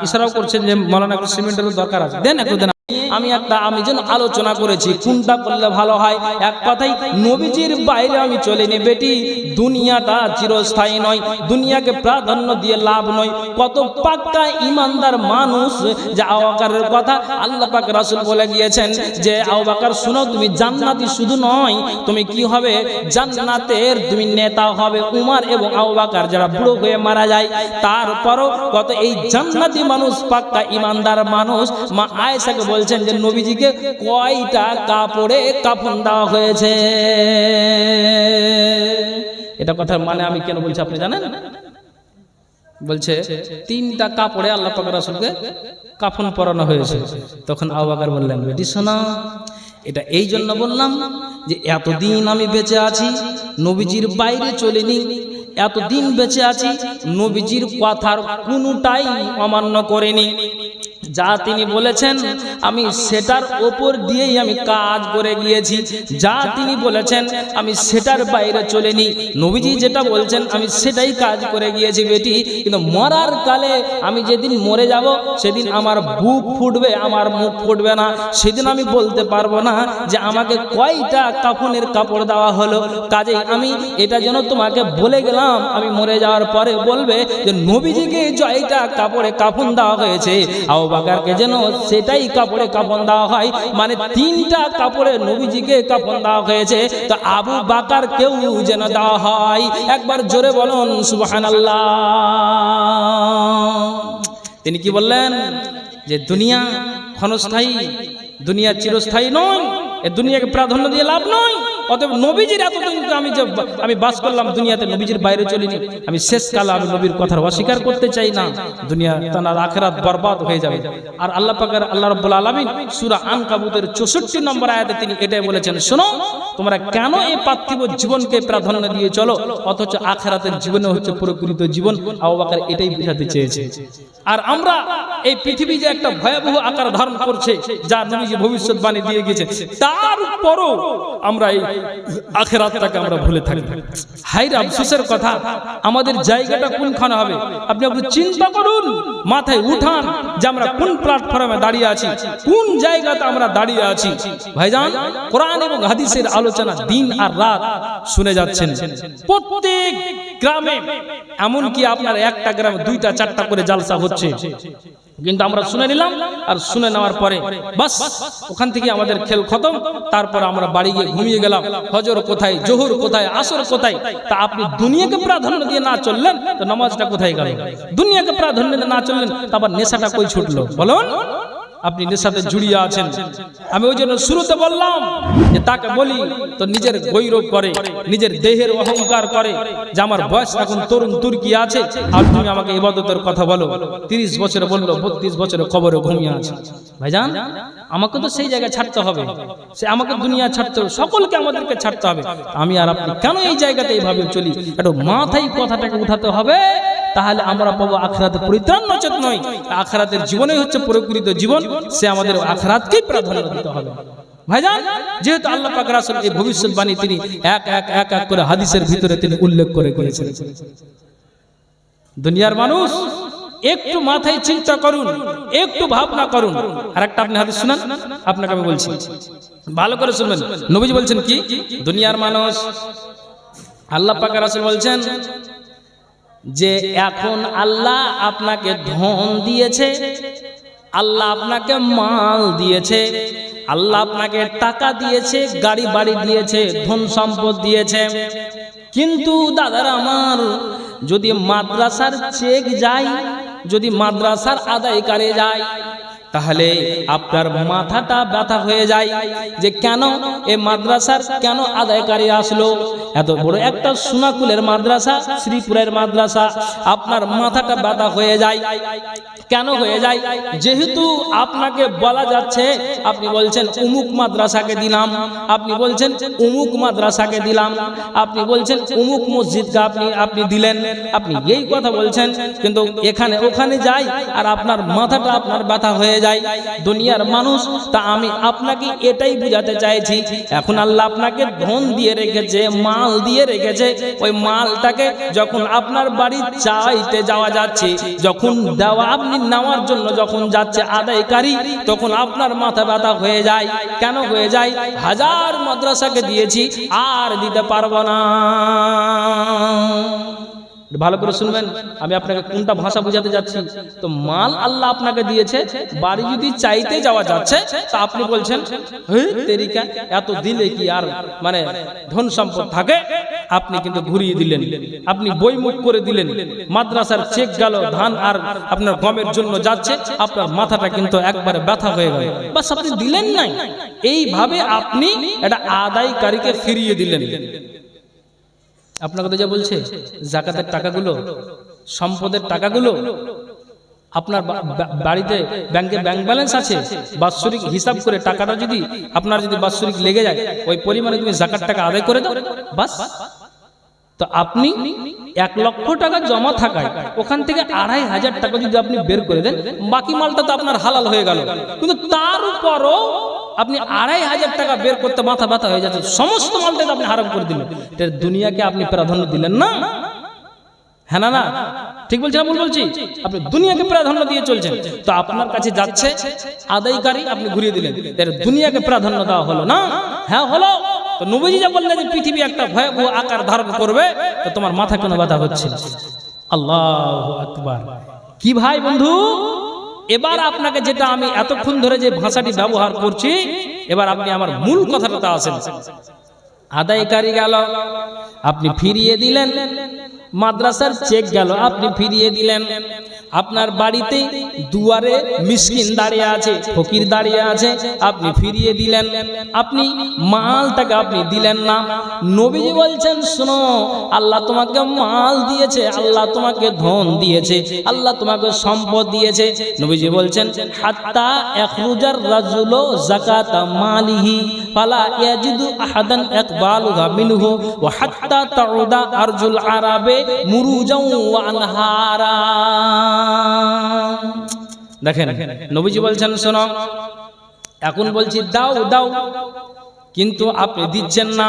ইশারাও করছেন যে মাওলানা একটু সিমেন্টের দরকার আছে, দেন একটু দেন। আমি যেন আলোচনা করেছি কোনটা করলে ভালো হয়। এক কথাই নবীজির বাইরে আমি চলিনি বেটি। দুনিয়াটা চিরস্থায়ী নয়, দুনিয়াকে প্রাধান্য দিয়ে লাভ নয়। কত পাক্কা ইমানদার মানুষ যে আবু বকরের কথা আল্লাহ পাক রাসূল বলে গিয়েছেন যে আবু বকর শুনো, তুমি জান্নাতি শুধু নয়, তুমি কি হবে জান্নাতের তুমি নেতা হবে। উমর এবং আবু বকর যারা বুড়ো হয়ে মারা যায়, তারপরও কত এই জান্নাতি মানুষ পাক্কা ইমানদার মানুষ মা আয়েশাকে বলছেন যে নবীজিকে কয়টা কাপড়ে কাফন দেওয়া হয়েছে। এটা কথার মানে আমি কেন বলছি আপনি জানেন? বলছে 3টা কাপড়ে আল্লাহ পাক রাসূলকে কাফন পরানো হয়েছে। তখন আবু বকর বললেন, বেটি শোনা, এটা এই জন্য বললাম যে এতদিন আমি বেঁচে আছি, নবীজির বাইরে চলিনি, এতদিন বেঁচে আছি, নবীজির কথার কোনোটাই অমান্য করিনি। যা তিনি বলেছেন আমি সেটার ওপর দিয়েই আমি কাজ করে গিয়েছি। যা তিনি বলেছেন আমি সেটার বাইরে চলিনি। নবীজি যেটা বলছেন আমি সেটাই কাজ করে গিয়েছি বেটি। কিন্তু মরার কালে আমি যেদিন মরে যাব সেদিন আমার বুক ফুটবে, আমার মুখ ফুটবে না। সেদিন আমি বলতে পারবো না যে আমাকে কয়টা কাফনের কাপড় দেওয়া হলো। কাজেই আমি এটা যেন তোমাকে বলে গেলাম, আমি মরে যাওয়ার পরে বলবে যে নবীজিকে জয়টা কাপড়ে কাফন দেওয়া হয়েছে, আবু বকরকে যেন সেটাই কাপড়ে কাফন দেওয়া হয়। মানে 3টা কাপড়ে নবীজিকে কাফন দেওয়া হয়েছে, তো আবু বকরকেও যেন দেওয়া হয়। একবার জোরে বলুন সুবহানাল্লাহ। তিনি কি বললেন যে দুনিয়া ক্ষণস্থায়ী, দুনিয়া চিরস্থায়ী নয়, এ দুনিয়াকে প্রাধান্য দিয়ে লাভ নয়। অতএব নবীজির এতদিন আমি বাস করলাম দুনিয়াতে, নবীজির বাইরে চলিনি। আমি শেষকালে আমি নবীর কথার অস্বীকার করতে চাই না, দুনিয়া তার আখিরাত বরবাদ হয়ে যাবে। আর আল্লাহ পাকের আল্লাহ রাব্বুল আলামিন সূরা আনকাবুতের 64 নম্বর আয়াতে তিনি এটাই বলেছেন, শোনো তোমরা কেন এই পার্থিব জীবনকে প্রাধান্য দিয়ে চলো, অথচ আখিরাতের জীবনে হচ্ছে প্রকৃত জীবন। আবু বকর এটাই বোঝাতে চেয়েছে। আর আমরা এই পৃথিবী যে একটা ভয়াবহ আকার ধারণ করছে, যা নবীজি ভবিষ্যৎবাণী দিয়ে গেছে, তারপরও আমরা এই আখিরাতটাকে আমরা ভুলে থাকি। হায়রে আফসোসের কথা, আমাদের জায়গাটা কোনখানে হবে আপনি চিন্তা করুন, মাথায় উঠান যে আমরা কোন প্ল্যাটফর্মে দাঁড়িয়ে আছি, কোন জায়গাতে আমরা দাঁড়িয়ে আছি। ভাইজান, কোরআন এবং হাদিসের আলোচনা দিন আর রাত শুনে যাচ্ছেন প্রত্যেক গ্রামে, এমনকি আপনার একটা গ্রামে 2টা 4টা করে জালসা হচ্ছে। কিন্তু আমরা শুনে নিলাম, আর শুনে নেওয়ার পরে বাস ওখান থেকে আমাদের খেল খতম। তারপর আমরা বাড়ি গিয়ে ঘুমিয়ে গেলাম। হজর কোথায়, জোহর কোথায়, আসর কোথায়? তা আপনি দুনিয়াকে প্রাধান্য দিয়ে না চললেন তো নামাজটা কোথায় গেল? দুনিয়াকে প্রাধান্য দিয়ে না চললেন তো আবার নেশাটা কই ছুটলো বলুন? আপনি নেশাতে জড়িয়ে আছেন। আমি ওই জন্য শুরুতে বললাম যে তাকে বলি তো নিজের গৌরব করে, নিজের দেহের অহংকার করে যে আমার বয়স এখন তরুণ তুর্কি আছে, আর তুমি আমাকে ইবাদতের কথা বলো। 30 বছরে বললো, 32 বছরে কবরে ঘুমিয়ে আছে। ভাইজান, আমাকে তো সেই জায়গায় ছাড়তে হবে, সে আমাকে দুনিয়া ছাড়তে হবে, সকলকে আমাদেরকে ছাড়তে হবে। আমি আর আপনি কেন এই জায়গাতে এইভাবে চলি? একটু মাথায় কথাটাকে উঠাতে হবে, তাহলে আমরা পাবো আখিরাতে পরিত্রাণ, নচেত নয়। আখিরাতের জীবনই হচ্ছে প্রকৃত জীবন, সে আমাদের আখিরাতকেই প্রাধান্য দিতে হবে। ভাইজান, যেহেতু আল্লাহ পাক রাসূল এই ভবিষ্যৎবাণী তিনি এক করে হাদিসের ভিতরে তিনি উল্লেখ করে গিয়েছেন। দুনিয়ার মানুষ একটু মাথায় চিন্তা করুন, একটু ভাবনা করুন। আর একটা আপনি হাদিস শুনান, আপনাকে আমি বলছি, ভালো করে শুনবেন। নবীজি বলছেন কি, দুনিয়ার মানুষ, আল্লাহ পাক রাসূল বলছেন যে এখন আল্লাহ আপনাকে ধন দিয়েছে, আল্লাহ আপনাকে মাল দিয়েছে, আল্লাহ আপনাকে টাকা দিয়েছে, গাড়ি বাড়ি দিয়েছে, ধন সম্পদ দিয়েছে। কিন্তু দাদারা আমার, যদি মাদ্রাসার চেক যায়, যদি মাদ্রাসার আদায়কারী যায়, তাহলে আপনার মাথাটা ব্যথা হয়ে যায় যে কেন এই মাদ্রাসার কেন আদায়কারী আসলো। এত বড় একটা সোনাকুলের মাদ্রাসা, শ্রীপুরের মাদ্রাসা, আপনার মাথাটা ব্যথা হয়ে যায়। কেন হয়ে যায়? যেহেতু আপনাকে বলা যাচ্ছে, আপনি বলছেন উমুক মাদ্রাসাকে দিলাম, আপনি বলছেন উমুক মাদ্রাসাকে দিলাম, আপনি বলছেন উমুক মসজিদকে আপনি দিলেন, আপনি এই কথা বলছেন, কিন্তু এখানে ওখানে যাই আর আপনার মাথাটা আপনার ব্যথা হয়ে যায়। দুনিয়ার মানুষ, তা আমি আপনাকে এটাই বুঝাতে চাইছি, এখন আল্লাহ আপনাকে ধন দিয়ে রেখেছে, মাল দিয়ে রেখেছে, ওই মালটাকে যখন আপনার বাড়ি চাইতে যাওয়া যাচ্ছে, যখন দেওয়া আপনি নেওয়ার জন্য যখন যাচ্ছে আদায়কারী, তখন আপনার মাথা ব্যথা হয়ে যায়। কেন হয়ে যায়? হাজার মাদ্রাসাকে দিয়েছি, আর দিতে পারবো না। ভালো করে শুনবেন, আমি আপনাকে কোনটা ভাষা বোঝাতে যাচ্ছি। তো মাল আল্লাহ আপনাকে দিয়েছে, বাড়ি যদি চাইতে যাওয়া যাচ্ছে, তা আপনি বলছেন তেরিকা এত দিলে কি আর মানে ধন সম্পদ থাকে? আপনি কিন্তু ঘুরিয়ে দিলেন, আপনি বইমুখ করে দিলেন। মাদ্রাসার চেক গেল, ধান আর আপনার গমের জন্য যাচ্ছে, আপনার মাথাটা কিন্তু একবারে ব্যথা হয়ে গেল, বাস আপনি দিলেন নাই। এইভাবে আপনি এটা আদায়কারীকে ফিরিয়ে দিলেন। আপনাকে তো যা বলছে, জাকাতের টাকাগুলো, সম্পদের টাকাগুলো, আপনার বাড়িতে ব্যাংকে ব্যাংক ব্যালেন্স আছে, বাৎসরিক হিসাব করে টাকাটা যদি আপনার যদি বাৎসরিক লেগে যায়, ওই পরিমাণে তুমি জাকাত টাকা আদায় করে দাও, বাস। তো আপনি 1 লক্ষ টাকা জমা থাকায় ওখান থেকে 2,500 টাকা যদি আপনি বের করে দেন, বাকি মালটা তো আপনার হালাল হয়ে গেল। কিন্তু তার উপরও আপনি 2,500 টাকা বের করতে মাথা ব্যথা হয়ে যাচ্ছে, সমস্ত মালটাকে আপনি হারাম করে দিলেন। এটা দুনিয়াকে আপনি প্রাধান্য দিলেন না? হ্যাঁ না? ঠিক বলছি না ভুল বলছি? আপনি দুনিয়াকে প্রাধান্য দিয়ে চলছেন, তো আপনার কাছে যাচ্ছে আদায়কারী, আপনি ঘুরিয়ে দিলেন। এটা দুনিয়াকে প্রাধান্য দেওয়া হলো না? হ্যাঁ হলো। তো নবীজি যা বললেন যে পৃথিবী একটা ভয়াবহ আকার ধারণ করবে, তো তোমার মাথা কোনো ব্যথা হচ্ছে? আল্লাহু আকবার। কি ভাই বন্ধু, এবার আপনাকে যেটা আমি এতক্ষণ ধরে যে ভাষাটি ব্যবহার করছি, এবার আপনি আমার মূল কথাটাতে আসেন। আদায়কারী গেল, আপনি ফিরিয়ে দিলেন। মাদ্রাসার চেক গেল, আপনি ফিরিয়ে দিলেন। আপনার বাড়িতে দুয়ারে মিসকিন দাঁড়িয়ে আছে, ফকির দাঁড়িয়ে আছে, আপনি ফিরিয়ে দিলেন। আপনি মালটাকে আপনি দিলেন না। নবীজি বলছেন, শোনো, আল্লাহ তোমাকে মাল দিয়েছে, আল্লাহ তোমাকে ধন দিয়েছে, আল্লাহ তোমাকে সম্পদ দিয়েছে। নবীজি বলছেন, হাত্তা ইখরুজার রাজুলু যাকাতা মালিহি ফালা ইয়াজিদু আহাদান ইকবালুহা মিনহু ওয়া হাত্তা তাউদা আরজুল আরাবে মুরুজাও ওয়া আনহারা। দেখেন, নবীজি বলছেন, শোনো, এখন বলছি দাও দাও, কিন্তু আপনি দিচ্ছেন না।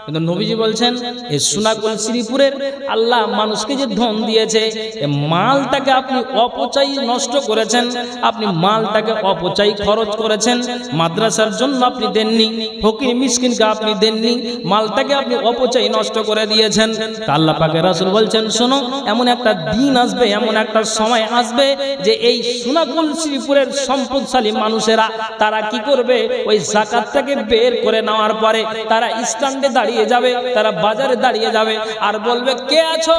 কিন্তু নবীজি বলছেন, এই সোনাগুল শ্রীপুরের আল্লাহ মানুষকে যে ধন দিয়েছে, এই মালটাকে আপনি অপচয় নষ্ট করেছেন, আপনি মালটাকে অপচয় খরচ করেছেন। মাদ্রাসার জন্য আপনি দেননি, ফকির মিসকিনকে আপনি দেননি, মালটাকে আপনি অপচয় নষ্ট করে দিয়েছেন। আল্লাহ পাকের রাসূল বলছেন, শোনো, এমন একটা দিন আসবে, এমন একটা সময় আসবে, যে এই সোনাগুল শ্রীপুরের সম্পদশালী মানুষেরা তারা কি করবে, ওই যাকাতটাকে বের করে নেওয়ার পরে তারা স্ট্যান্ডে দাঁড়িয়ে যাবে, তারা বাজারে দাঁড়িয়ে যাবে, আর বলবে, কে আছো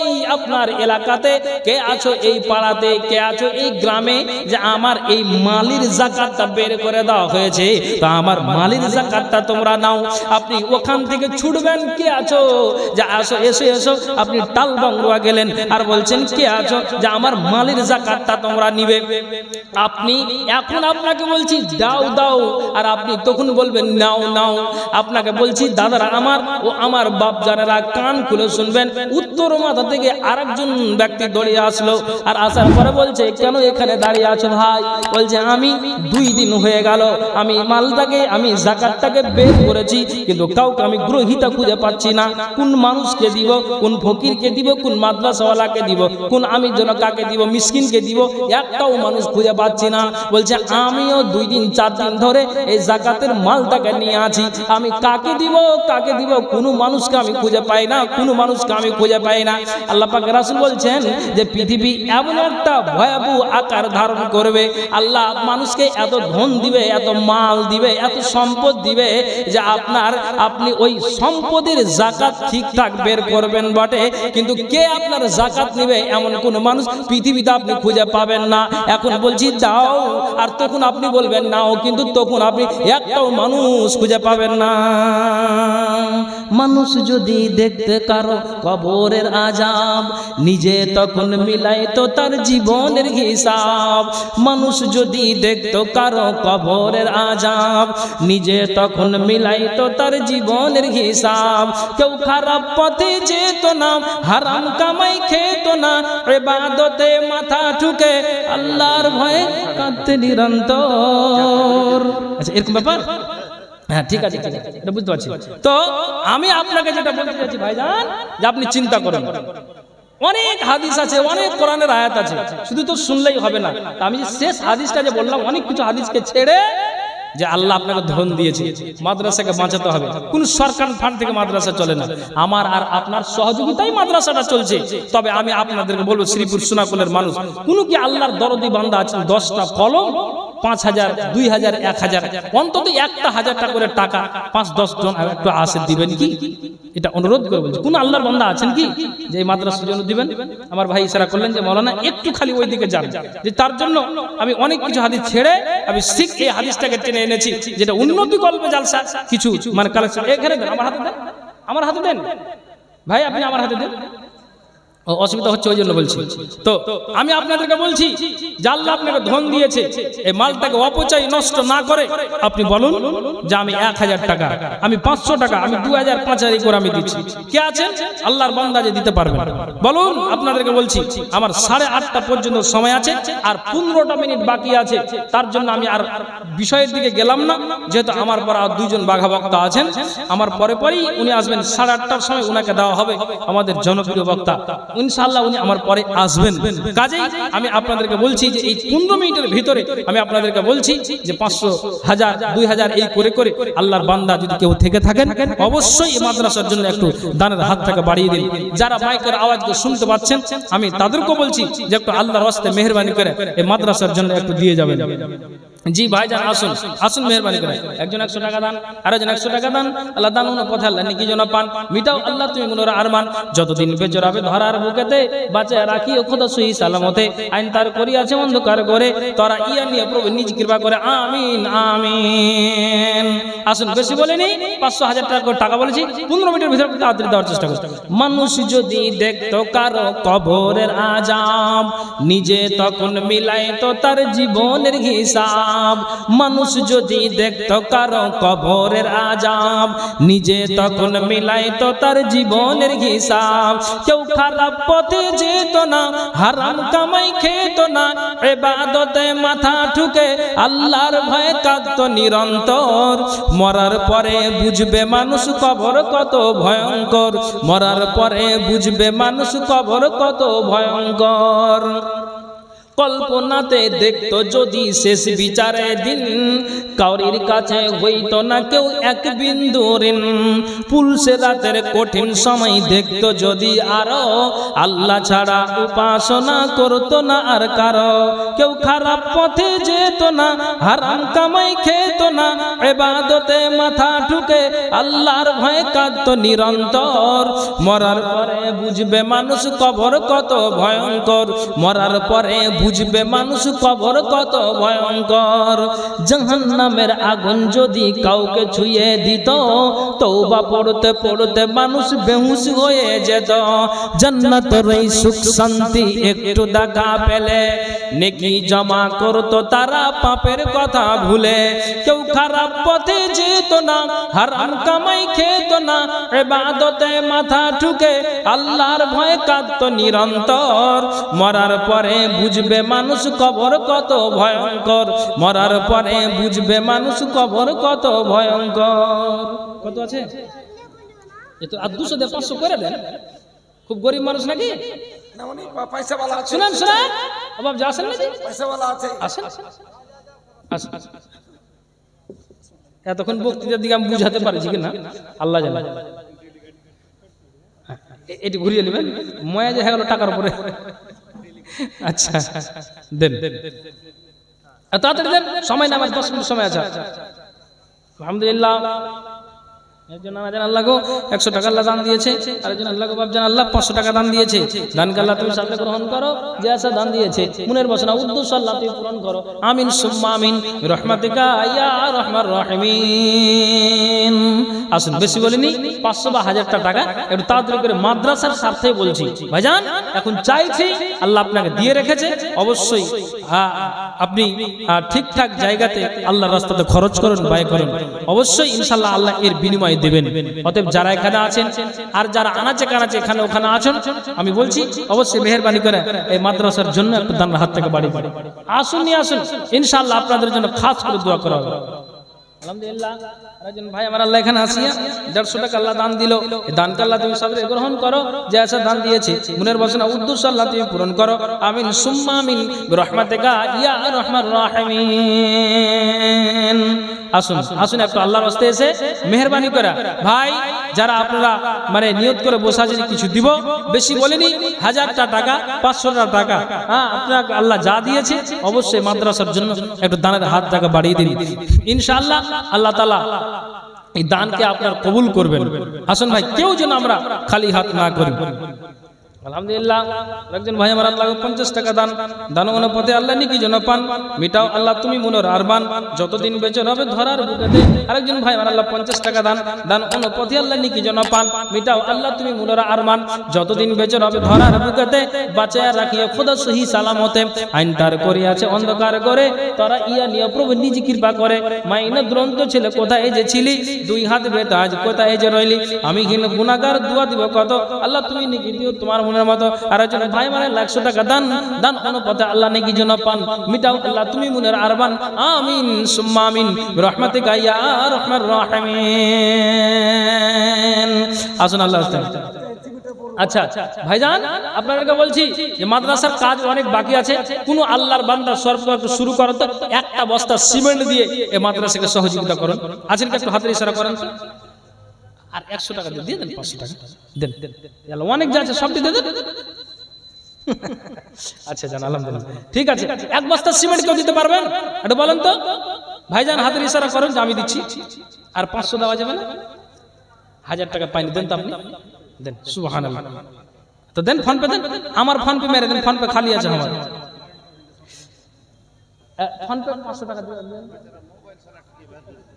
এই আপনার এলাকাতে, কে আছো এই পাড়াতে, কে আছো এই গ্রামে, যে আমার এই মালির যাকাতটা বের করে দেওয়া হয়েছে, তা আমার মালির যাকাতটা তোমরা নাও। আপনি ওখান থেকে ছুটবেন, কে আছো, যে আসো, এসো এসো। আপনি টালবাংলা গেলেন আর বলছেন, কে আছো, যে আমার মালির যাকাতটা তোমরা নিবে। আপনি এখন আপনাকে বলছি দাও দাও, আর আপনি তখন বলবেন নাও নাও। আপনাকে বলছি দাদারা আমার ও আমার বাপ জানেরা, কান খুলে শুনবেন। উত্তর মাথা থেকে আরেকজন ব্যক্তি দৌড়ে আসলো, আর আসার পরে বলছে, কেন এখানে দাঁড়িয়ে আছো ভাই? বলছে, আমি 2 দিন হয়ে গেল আমি মালটাকে, আমি যাকাতটাকে বের করেছি, কিন্তু কাউকে আমি গ্রহীতা খুঁজে পাচ্ছি না। কোন মানুষকে দিব, কোন ফকিরকে দিব, কোন মাদ্রাসাওয়ালাকে দিব, কোন আমি যেন কাকে দিব, মিসকিনকে দিব, একটাও মানুষ খুঁজে পাচ্ছি না। বলছে, আমিও 2 দিন 4 দিন ধরে এই যাকাতের মালটাকে নিয়ে আছি, আমি কাকে দিব, কাকে দিব, কোনো মানুষকে আমি খুঁজে পাই না, কোনো মানুষকে আমি খুঁজে পাই না। আল্লাহ পাক রাসূল বলছেন যে পৃথিবী এমন একটা ভয়াবহ আকার ধারণ করবে, আল্লাহ মানুষকে এত ধন দিবে, এত মাল দিবে, এত সম্পদ দিবে, যে আপনি ওই সম্পদের যাকাত ঠিকঠাক বের করবেন বটে, কিন্তু কে আপনার যাকাত নেবে এমন কোন মানুষ পৃথিবীতে আপনি খুঁজে পাবেন না। এখন বলছি দাও, আর তখন আপনি বলবেন নাও, কিন্তু তখন আপনি একটাও মানুষ খুঁজে পাবেন না। মানুষ যদি দেখতে কারো কবরের আযাব, নিজে তখন মিলাইতো তার জীবনের হিসাব। মানুষ যদি দেখতো কারো কবরের আযাব, নিজে তখন মিলাইতো তার জীবনের হিসাব। কেউ খারাপ পথে যেত না, হারাম কামাই খেত না, ইবাদতে মাথা ঠুকে আল্লাহর ভয়ে কাঁদতে নিরন্তর। আচ্ছা, এরকম ব্যাপার? হ্যাঁ, ঠিক আছে, এটা বুঝতে পারছি। তো আমি আপনাকে যেটা বলতে চাইছি ভাইজান, যে আপনি চিন্তা করেন, অনেক হাদিস আছে, অনেক কোরআনের আয়াত আছে, শুধু তো শুনলেই হবে না। আমি যে শেষ হাদিসটা যে বললাম, অনেক কিছু হাদিসকে ছেড়ে যে আল্লাহ আপনাকে ধন দিয়েছে, মাদ্রাসাকে বাঁচাতে হবে। কোন সরকার ফান্ড থেকে মাদ্রাসা চলে না, আমার আর আপনার সহযোগিতাই মাদ্রাসাটা চলছে। তবে আমি আপনাদেরকে বলবো, শ্রীপুর সোনাকুলের মানুষ, কোন কি আল্লাহর দরদি বান্দা আছেন 10টা কলম 5,000, 2,000, 1,000, অন্তত একটা 1,000 টাকা করে টাকা 5-10 জন একটু আসে দিবেন কি? এটা অনুরোধ করে বলছি, কোন আল্লাহর বান্দা আছেন কি যে এই মাদ্রাসার জন্য দিবেন? আমার ভাই ইশারা করলেন যে মাওলানা একটু খালি ওই দিকে যান, যে তার জন্য আমি অনেক কিছু হাদিস ছেড়ে আমি ঠিক এই হাদিসটাকে টেনে এনেছি, যেটা উন্নতি কল্পে জালসা কিছু মানে কালেকশন। এখানে দেন, আমার হাতে দেন, আমার হাতে দেন ভাই, আপনি আমার হাতে দেন। অসুবিধা হচ্ছে ওই জন্য বলছি। তো আমি আপনাদেরকে বলছি যে আল্লাহ আপনাকে ধন দিয়েছে, এই মালটাকে অপচয় নষ্ট না করে আপনি বলুন যে আমি 1,000 টাকা, আমি 500 টাকা, আমি 2,000, 5,000 করে আমি দিচ্ছি। কে আছেন আল্লাহর বান্দা যে দিতে পারবেন? বলুন। আপনাদেরকে বলছি আমার 8:30টা পর্যন্ত সময় আছে, আর 15টা মিনিট বাকি আছে। তার জন্য আমি আর বিষয়ের দিকে গেলাম না, যেহেতু আমার পর আর 2 জন বাঘা বক্তা আছেন, আমার পরে পরেই উনি আসবেন। 8:30টার সময় উনাকে দেওয়া হবে আমাদের জনপ্রিয় বক্তা, ইনশাআল্লাহ উনি আমার পরে আসবেন। কাজেই আমি আপনাদেরকে বলছি যে এই 15 মিনিটের ভিতরে আমি আপনাদেরকে বলছি যে 500, 1000, 2000 এই করে করে আল্লাহর বান্দা যদি কেউ থেকে থাকেন, অবশ্যই এই মাদ্রাসার জন্য একটু দানের হাতটাকে বাড়িয়ে দিন। যারা মাইকের আওয়াজকে শুনতে পাচ্ছেন, আমি তাদেরকেও বলছি যে একটু আল্লাহর রাস্তে মেহেরবানি করে এই মাদ্রাসার জন্য একটু দিয়ে যাবেন। জি ভাইজান, আসুন আসুন, মেহেরবানি করে একজন 100 টাকা দান, আরেকজন 100 টাকা দান। আল্লাহ দান কথা আল্লাহ নাকি যেন পান, মিটাও আল্লাহ তুমি মনের আরমান, যতদিন বেঁচে রবে ধরার বুকেতে, বাঁচে রাখি ও খোদা সহি সালামতে, আইন তার করিয়াছে অন্ধকার করে, তোরা ইয়া নিয়ে প্রভু নিজ কৃপা করে, আমিন আমিন। আসুন, বেশি বলিনি, 500, 1000 টাকা করে টাকা বলেছি, 15 মিনিটের ভিতরে তাড়াতাড়ি দেওয়ার চেষ্টা করছি। মানুষ যদি দেখতো কারো কবরের আযাব, নিজে তখন মিলাইতো তার জীবনের হিসাব। মানুষ যদি দেখতো কারো কবরের আযাব, নিজে তখন মিলাইতো তার জীবনের হিসাব। কেউ খারাপ পথে যেত না, হারাম কামাই খেত না, ইবাদতে মাথা ঠুকে আল্লাহর ভয়ে কাঁদতো নিরন্তর। মরার পরে বুঝবে মানুষ কবর কত ভয়ঙ্কর, মরার পরে বুঝবে মানুষ কবর কত ভয়ঙ্কর। কল্পনাতে দেখতো যদি শেষ বিচারে দিন, কাউরির কাছে হইতো না কেউ এক বিন্দু ঋণ। পুলসে রাতের কঠিন সময় দেখতো যদি আরো, আল্লাহ ছাড়া উপাসনা করতো না আর কারো। কেউ খারাপ পথে যেত না, হারাম কামাই খেত না, ইবাদতে মাথা ঠুকে আল্লাহর ভয়ে কাঁদতো নিরন্তর। মরার পরে বুঝবে মানুষ কবর কত ভয়ঙ্কর, মরার পরে বুঝবে মানুষ কবর কত ভয়ঙ্কর। জাহান্নামের আগুন যদি কাউকে ছুঁয়ে দিত, তওবা পড়তে পড়তে মানুষ বেহুশ হয়ে যেত। জান্নাতের এই সুখ শান্তি একটু দেখা পেলে, নেকি জমা করতো তারা পাপের কথা ভুলে। কেউ খারাপ পথে যেত না, হারাম কামাই খেত না, ইবাদতে মাথা ঠুকে আল্লাহর ভয়ে কাঁদতো নিরন্তর। মরার পরে বুঝবে মানুষ কবর কত ভয়ঙ্কর, মরার পরে বুঝবে মানুষ কবর কত ভয়ঙ্কর। কত আছে? এতো আর 200 দিয়ে 500 করে দেন, খুব গরিব মানুষ নাকি? না উনি পয়সাওয়ালা আছে। শুনেন শুনেন, বাবা যা আসেন নাকি পয়সাওয়ালা আছে, আসেন আসেন। এতক্ষণ বক্তৃতার দিকে আমি বুঝাতে পারছি কিনা আল্লাহ জানে। এটি ঘুরিয়ে নেবেন, ময়া যে হয়ে গেল টাকার উপরে। আচ্ছা দেন, তাড়াতাড়ি দেন, সময় না, আমার 10 মিনিট সময় আছে। আলহামদুলিল্লাহ। একজন আল্লাহ গো 100 টাকা আল্লাহ দান দিয়েছে, আরেকজন আল্লাহ গো বাপজান আল্লাহ 500 টাকা দান দিয়েছে। দানকে আল্লাহ তুমি সাথে গ্রহণ করো, যে আশা দান দিয়েছে মনের বাসনা উদ্দেশ্য আল্লাহ তুমি পূরণ করো, আমিন সুম্মা আমিন বিরহমাতিকা ইয়া আরহামার রাহিমিন। আসুন, বেশি বলিনি, 500 বা 1000 টাকা একটু তাড়াতাড়ি করে মাদ্রাসার স্বার্থে বলছি ভাইজান। এখন চাইছি আল্লাহ আপনাকে দিয়ে রেখেছে, অবশ্যই আপনি ঠিকঠাক জায়গাতে আল্লাহর রাস্তাতে খরচ করুন, ব্যয় করুন, অবশ্যই ইনশাআল্লাহ আল্লাহ এর বিনিময় দেবেন। অতএব যারা এখানে আছেন আর যারা আনাচে কানাচে এখানে ওখানে আছেন, আমি বলছি অবশ্যই মেহেরবানি করে এই মাদ্রাসার জন্য একটু দান হাত থেকে বাড়ি আসুন, নিয়ে আসুন, ইনশাআল্লাহ আপনাদের জন্য খাস করে দোয়া করা হবে। আলহামদুলিল্লাহ একজন ভাই আমার আল্লাহ এখানে আসিয়া 150 টাকা আল্লাহ দান দিল। এই দানকে আল্লাহ তুমি সাদরে গ্রহণ করো। যে আশা দান দিয়েছে মনের বাসনা উদ্দেশ্য আল্লাহ তুমি পূরণ করো। আমিন সুম্মা আমিন বিরহমাতিকা ইয়া আরহামার রাহিমিন। আসুন আসুন একটু আল্লাহর রাস্তায় এসে মেহেরবানি করে ভাই যারা আপনারা মানে নিয়ত করে বসে আছেন কিছু দিব, বেশি বলিনি, 1000টা টাকা 500টা টাকা, হ্যাঁ আপনারা আল্লাহ যা দিয়েছে অবশ্যই মাদ্রাসার জন্য একটু দানের হাত টাকা বাড়িয়ে দিন। ইনশাআল্লাহ আল্লাহ তাআলা এই দানকে আপনার কবুল করবেন। আসুন ভাই কেউ যেন আমরা খালি হাত না করি। আলহামদুলিল্লাহ একজন ভাই আমার আল্লাহ 50 টাকা দান দান পথে আল্লাহ নাকি যেন পান মিটাও আল্লাহ তুমি মনের আরমান যতদিন বেঁচে রবে ধরার বুকেতে। আরেকজন ভাই আমার আল্লাহ 50 টাকা দান পথে আল্লাহ নাকি যেন পান মিটাও আল্লাহ তুমি মনের আরমান যতদিন বেঁচে রবে ধরার বুকেতে। বাঁচায়া রাখিও খোদা সহি সালামতে আইন তার করিয়াছে অন্ধকার করে তারা ইয়া নিয়ে প্রভু নিজ কৃপা করে। মাইনা দুরন্ত ছেলে কোথায় যে ছিলি, দুই হাত বেতা আজ কোথায় যে রইলি। আমি হীন গুনাহগার দোয়া দিব কত আল্লাহ তুমি নাকি দিও তোমার মনের মতো। আর একজন ভাই মানে 100 টাকা দান অনুপাতে আল্লাহ নাকি যেন পান মিটাও আল্লাহ তুমি মনের আরমান। আমিন সুম্মা আমিন বিরহমাতিকা ইয়া আরহামার রাহিমিন। আসুন আল্লাহ। আচ্ছা ভাইজান আপনাদেরকে বলছি যে মাদ্রাসার কাজ অনেক বাকি আছে। কোন আল্লাহর বান্দা সর্ব শুরু করো তো একটা বস্তা সিমেন্ট দিয়ে এই মাদ্রাসাকে সহযোগিতা করুন। আছেন কি একটু হাতের ইশারা করেন তো। আর 100 টাকা দিয়ে দেন, 500 টাকা দেন, আল্লাহ অনেক যা আছে সবটি দিয়ে দেন। আচ্ছা জান আলহামদুলিল্লাহ ঠিক আছে। এক বস্তা সিমেন্ট কেউ দিতে পারবেন একটু বলেন তো। ভাইজান হাতের ইশারা করেন যে আমি দিচ্ছি। আর 500 দেওয়া যাবে না? 1000 টাকা পাইনি দেন তো আপনি দেন। সুবহানাল্লাহ তো দেন ফোন পে দেন। আমার ফোন পে মেরে দেন, ফোন পে খালি আছে আমার। ফোন পে 500 টাকা দেন।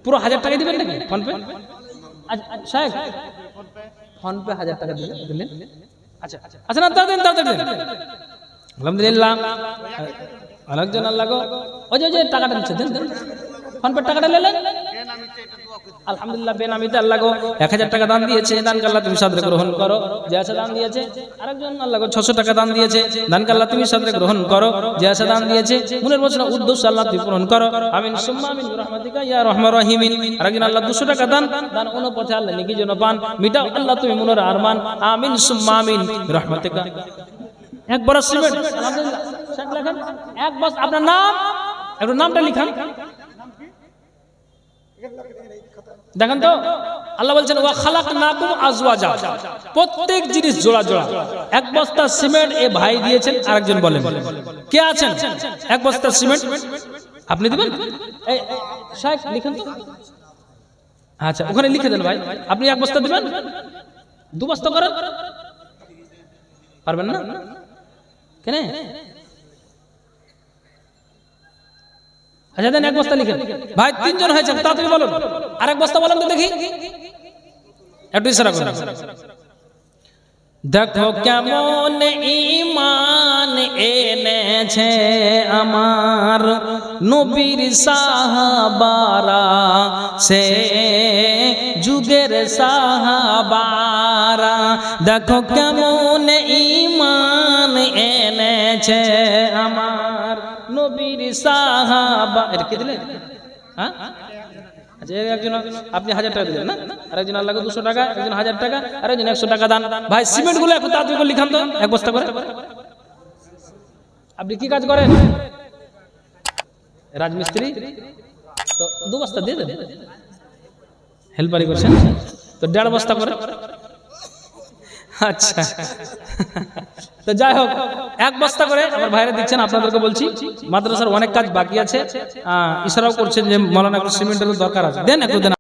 পুরো 1000 টাকা দিবেন নাকি ফোন পে? আচ্ছা সাহেব ফোন পে 1000 টাকা দিলেন। আচ্ছা আচ্ছা না দাও দেন দাও দেন। আলহামদুলিল্লাহ আরেকজন আল্লাহ গো ওই যে টাকাটা দিচ্ছে দেন দেন। ফোন পে টাকাটা নিলেন আলহামদুলিল্লাহ বেনামিতে আল্লাহ গো 1000 টাকা দান দিয়েছে। দানকে আল্লাহ তুমি সাদরে গ্রহণ করো। যে আশা দান দিয়েছে আরেকজন আল্লাহ গো 600 টাকা দান দিয়েছে। দানকে আল্লাহ তুমি সাদরে গ্রহণ করো। যে আশা দান দিয়েছে মনের বাসনা উদ্দেশ্য আল্লাহ তুমি পূরণ করো। আমিন সুম্মা আমিন বিরহমাতিকা ইয়া আরহামার রাহিমিন। আরেকজন আল্লাহ 200 টাকা দান অনুপথে আল্লাহ নাকি যেন পান মিটাও আল্লাহ তুমি মনের আরমান। আমিন সুম্মা আমিন বিরহমাতিকা। এক বড় সিমেন্ট আলহামদুলিল্লাহ শেখ লেখেন এক বস আপনার নাম একটু নামটা লিখান দেখেন তো। আল্লাহ বলছেন ওয়া খালাকনাকুম আজওয়াজা, প্রত্যেক জিনিস জোড়া জোড়া। এক বস্তা সিমেন্ট এ ভাই দিয়েছেন। আরেকজন বলেন কে আছেন? এক বস্তা সিমেন্ট আপনি দিবেন? এই শেখ লিখেন তো। আচ্ছা ওখানে লিখে দেন ভাই। আপনি এক বস্তা দিবেন? 2 বস্তা করেন পারবেন না কেন? আচ্ছা দেন এক বস্তা লিখেন ভাই। 3 জন হয়েছে তাড়াতাড়ি বলুন। আর এক বস্তা বলেন তো দেখি একটু ইশারা করুন। দেখো কেমন ঈমান এনেছে আমার নবীর সাহাবারা, সে যুগের সাহাবারা। দেখো কেমন ঈমান এনেছে আমার নবীর সাহাবা। এটা কি দিলেন? হ্যাঁ আচ্ছা একজন আপনি 1000 টাকা দিলেন না? আর একজন আল্লাহকে 200 টাকা, একজন 1000 টাকা, আর একজন 100 টাকা দান। ভাই সিমেন্ট গুলো একটু তাড়াতাড়ি করে লিখান তো এক বস্তা করে। আপনি কি কাজ করেন? রাজমিস্ত্রি। তো 2 বস্তা দিয়ে দেন। হেল্পারি করছেন তো 1.5 বস্তা করে। আচ্ছা তো যাই হোক 1 বস্তা করে আমার ভাইরা দিচ্ছেন। আপনাদেরকে বলছি মাদ্রাসার অনেক কাজ বাকি আছে। ইশারাও করছেন যে মাওলানা একটু সিমেন্টের দরকার আছে, দেন একটু দেন।